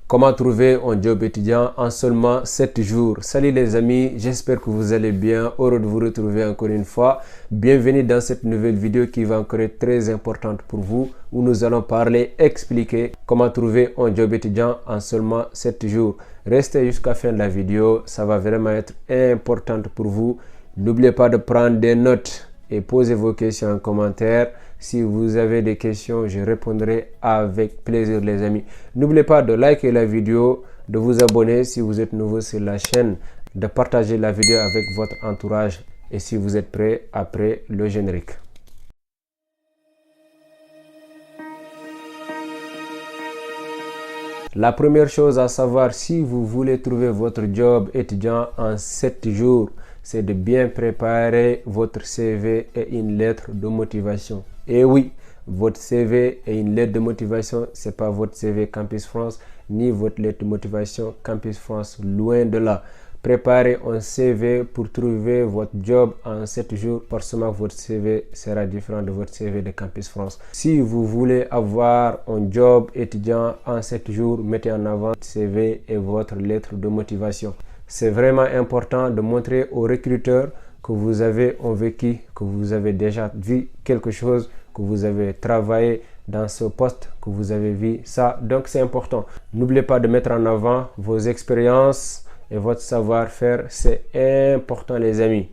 Comment trouver un job étudiant en seulement 7 jours? Salut les amis, j'espère que vous allez bien. Heureux de vous retrouver encore une fois. Bienvenue dans cette nouvelle vidéo qui va encore être très importante pour vous, où nous allons expliquer comment trouver un job étudiant en seulement 7 jours. Restez jusqu'à la fin de la vidéo, ça va vraiment être important pour vous. N'oubliez pas de prendre des notes et posez vos questions en commentaire. Si vous avez des questions, je répondrai avec plaisir les amis. N'oubliez pas de liker la vidéo, de vous abonner si vous êtes nouveau sur la chaîne, de partager la vidéo avec votre entourage et si vous êtes prêts, après le générique. La première chose à savoir si vous voulez trouver votre job étudiant en 7 jours, c'est de bien préparer votre CV et une lettre de motivation. Et oui, votre CV et une lettre de motivation, ce n'est pas votre CV Campus France, ni votre lettre de motivation Campus France, loin de là. Préparez un CV pour trouver votre job en 7 jours, forcément votre CV sera différent de votre CV de Campus France. Si vous voulez avoir un job étudiant en 7 jours, mettez en avant votre CV et votre lettre de motivation. C'est vraiment important de montrer aux recruteurs que vous avez un vécu, que vous avez déjà vu quelque chose, que vous avez travaillé dans ce poste, que vous avez vu ça. Donc c'est important. N'oubliez pas de mettre en avant vos expériences et votre savoir-faire. C'est important les amis.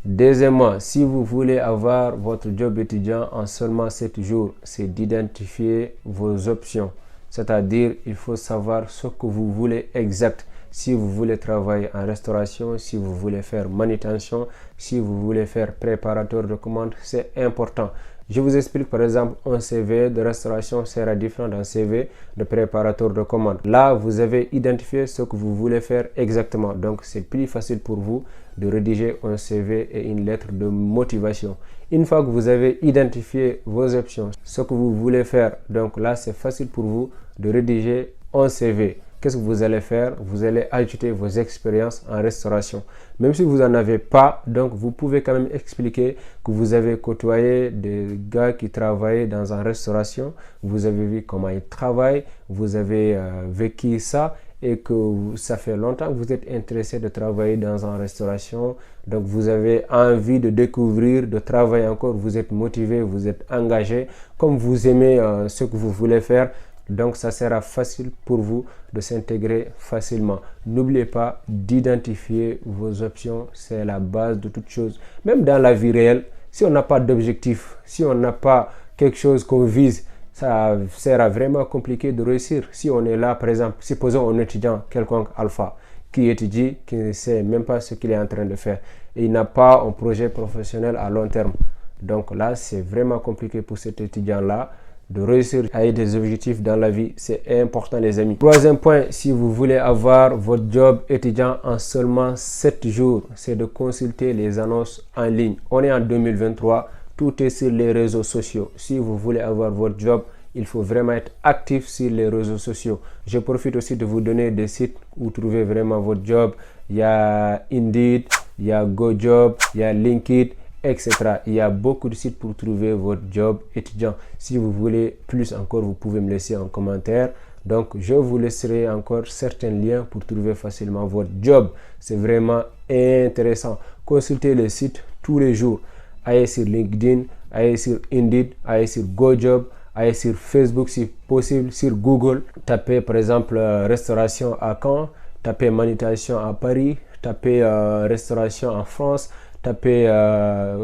Deuxièmement, si vous voulez avoir votre job étudiant en seulement 7 jours, c'est d'identifier vos options. C'est-à-dire, il faut savoir ce que vous voulez exact. Si vous voulez travailler en restauration, si vous voulez faire manutention, si vous voulez faire préparateur de commandes, c'est important. Je vous explique par exemple, un CV de restauration sera différent d'un CV de préparateur de commandes. Là, vous avez identifié ce que vous voulez faire exactement. Donc, c'est plus facile pour vous de rédiger un CV et une lettre de motivation. Une fois que vous avez identifié vos options, ce que vous voulez faire, donc là, c'est facile pour vous de rédiger un CV. Qu'est-ce que vous allez faire? Vous allez ajouter vos expériences en restauration. Même si vous n'en avez pas, donc vous pouvez quand même expliquer que vous avez côtoyé des gars qui travaillaient dans une restauration. Vous avez vu comment ils travaillent, vous avez vécu ça et que ça fait longtemps que vous êtes intéressé de travailler dans une restauration. Donc vous avez envie de découvrir, de travailler encore, vous êtes motivé, vous êtes engagé, comme vous aimez ce que vous voulez faire. Donc, ça sera facile pour vous de s'intégrer facilement. N'oubliez pas d'identifier vos options. C'est la base de toute chose. Même dans la vie réelle, si on n'a pas d'objectif, si on n'a pas quelque chose qu'on vise, ça sera vraiment compliqué de réussir. Si on est là, par exemple, supposons un étudiant quelconque alpha qui étudie, qui ne sait même pas ce qu'il est en train de faire. Et il n'a pas un projet professionnel à long terme. Donc là, c'est vraiment compliqué pour cet étudiant-là de réussir à avoir des objectifs dans la vie. C'est important les amis. Troisième point, si vous voulez avoir votre job étudiant en seulement 7 jours, c'est de consulter les annonces en ligne. On est en 2023, tout est sur les réseaux sociaux. Si vous voulez avoir votre job, il faut vraiment être actif sur les réseaux sociaux. Je profite aussi de vous donner des sites où trouver vraiment votre job. Il y a Indeed, il y a GoJob, il y a LinkedIn, etc. Il y a beaucoup de sites pour trouver votre job étudiant. Si vous voulez plus encore, vous pouvez me laisser en commentaire. Donc, je vous laisserai encore certains liens pour trouver facilement votre job. C'est vraiment intéressant. Consultez les sites tous les jours. Allez sur LinkedIn, allez sur Indeed, allez sur GoJob, allez sur Facebook si possible, sur Google. Tapez par exemple restauration à Caen, tapez manutention à Paris, tapez restauration en France, tapez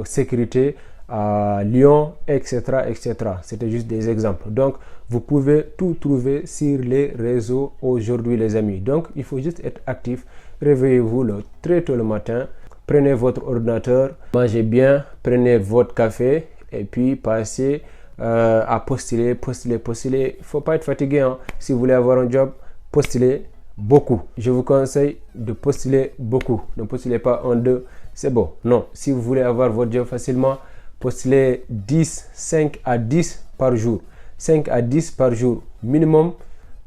sécurité à Lyon, etc. etc. C'était juste des exemples. Donc, vous pouvez tout trouver sur les réseaux aujourd'hui, les amis. Donc, il faut juste être actif. Réveillez-vous très tôt le matin. Prenez votre ordinateur, mangez bien, prenez votre café et puis passez à postuler. Il ne faut pas être fatigué. Hein. Si vous voulez avoir un job, postulez beaucoup. Je vous conseille de postuler beaucoup. Ne postulez pas en deux. C'est bon. Non. Si vous voulez avoir votre job facilement, postulez 5 à 10 par jour. 5 à 10 par jour. Minimum,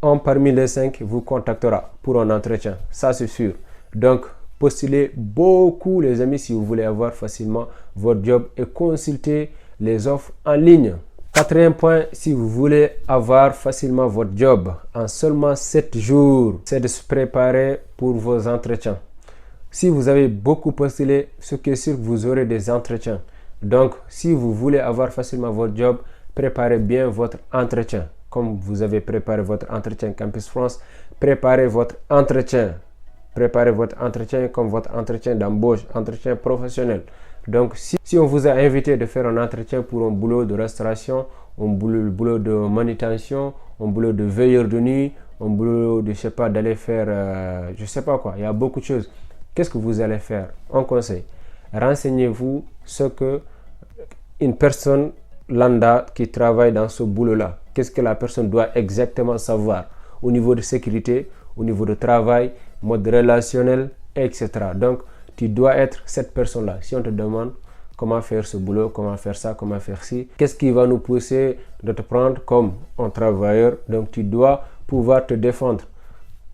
un parmi les 5 vous contactera pour un entretien. Ça, c'est sûr. Donc, postulez beaucoup, les amis, si vous voulez avoir facilement votre job et consultez les offres en ligne. Quatrième point, si vous voulez avoir facilement votre job en seulement 7 jours, c'est de se préparer pour vos entretiens. Si vous avez beaucoup postulé, ce qui est sûr que vous aurez des entretiens. Donc, si vous voulez avoir facilement votre job, préparez bien votre entretien. Comme vous avez préparé votre entretien Campus France, préparez votre entretien. Préparez votre entretien comme votre entretien d'embauche, entretien professionnel. Donc, si on vous a invité de faire un entretien pour un boulot de restauration, un boulot de manutention, un boulot de veilleur de nuit, un boulot de, je sais pas, d'aller faire, je sais pas quoi, il y a beaucoup de choses. Qu'est-ce que vous allez faire? Un conseil, renseignez-vous ce que une personne lambda qui travaille dans ce boulot-là, qu'est-ce que la personne doit exactement savoir au niveau de sécurité, au niveau de travail, mode relationnel, etc. Donc, tu dois être cette personne-là. Si on te demande comment faire ce boulot, comment faire ça, comment faire ci, qu'est-ce qui va nous pousser de te prendre comme un travailleur? Donc, tu dois pouvoir te défendre.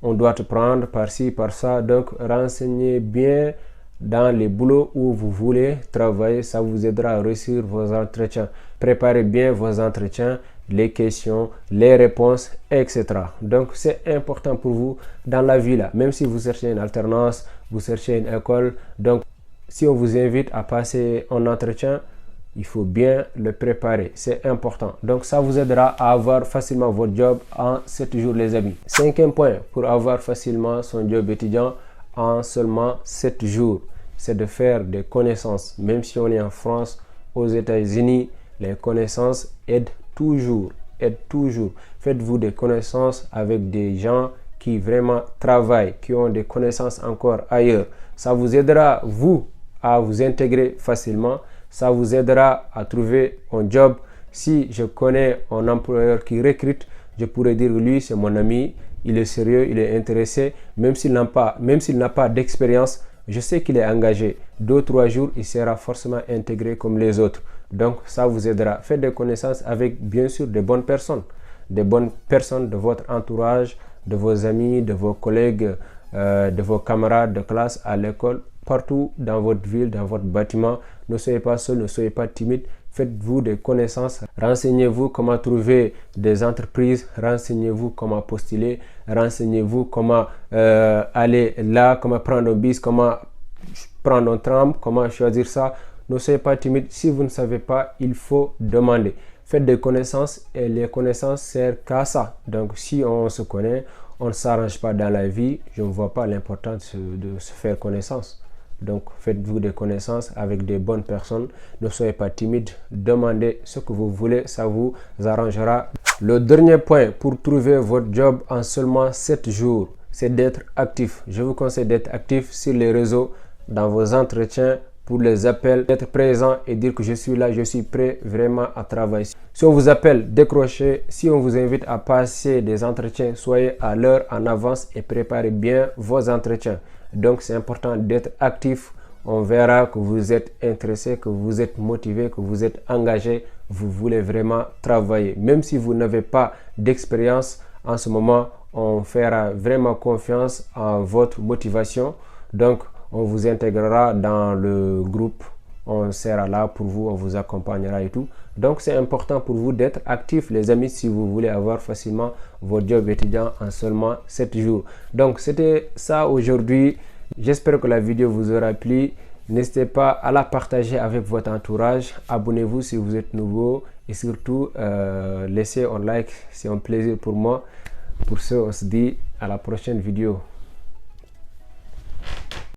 On doit te prendre par-ci, par-ça. Donc, renseignez bien dans les boulots où vous voulez travailler. Ça vous aidera à réussir vos entretiens. Préparez bien vos entretiens, les questions, les réponses, etc. Donc, c'est important pour vous dans la vie là. Même si vous cherchez une alternance, vous cherchez une école. Donc, si on vous invite à passer un entretien, il faut bien le préparer. C'est important. Donc, ça vous aidera à avoir facilement votre job en 7 jours, les amis. Cinquième point pour avoir facilement son job étudiant en seulement 7 jours, c'est de faire des connaissances. Même si on est en France, aux États-Unis, les connaissances aident toujours. Faites-vous des connaissances avec des gens qui vraiment travaillent, qui ont des connaissances encore ailleurs. Ça vous aidera, vous, à vous intégrer facilement. Ça vous aidera à trouver un job. Si je connais un employeur qui recrute, je pourrais dire lui, c'est mon ami, il est sérieux, il est intéressé, même s'il n'a pas d'expérience, je sais qu'il est engagé. 2-3 jours, il sera forcément intégré comme les autres. Donc, ça vous aidera. Faites des connaissances avec, bien sûr, des bonnes personnes de votre entourage, de vos amis, de vos collègues, de vos camarades de classe à l'école, partout dans votre ville, dans votre bâtiment. Ne soyez pas seul, ne soyez pas timide. Faites-vous des connaissances. Renseignez-vous comment trouver des entreprises. Renseignez-vous comment postuler. Renseignez-vous comment aller là, comment prendre un bus, comment prendre un tram, comment choisir ça. Ne soyez pas timide. Si vous ne savez pas, il faut demander. Faites des connaissances et les connaissances servent qu'à ça. Donc, si on se connaît, on ne s'arrange pas dans la vie, je ne vois pas l'importance de se faire connaissance. Donc, faites-vous des connaissances avec des bonnes personnes. Ne soyez pas timide. Demandez ce que vous voulez. Ça vous arrangera. Le dernier point pour trouver votre job en seulement 7 jours, c'est d'être actif. Je vous conseille d'être actif sur les réseaux, dans vos entretiens, pour les appels, d'être présent et dire que je suis là, je suis prêt vraiment à travailler. Si on vous appelle, décrochez. Si on vous invite à passer des entretiens, soyez à l'heure en avance et préparez bien vos entretiens. Donc, c'est important d'être actif. On verra que vous êtes intéressé, que vous êtes motivé, que vous êtes engagé. Vous voulez vraiment travailler. Même si vous n'avez pas d'expérience en ce moment, on fera vraiment confiance en votre motivation. Donc, on vous intégrera dans le groupe. On sera là pour vous, on vous accompagnera et tout. Donc, c'est important pour vous d'être actif, les amis, si vous voulez avoir facilement votre job étudiant en seulement 7 jours. Donc, c'était ça aujourd'hui. J'espère que la vidéo vous aura plu. N'hésitez pas à la partager avec votre entourage. Abonnez-vous si vous êtes nouveau. Et surtout, laissez un like. C'est un plaisir pour moi. Pour ce, on se dit à la prochaine vidéo.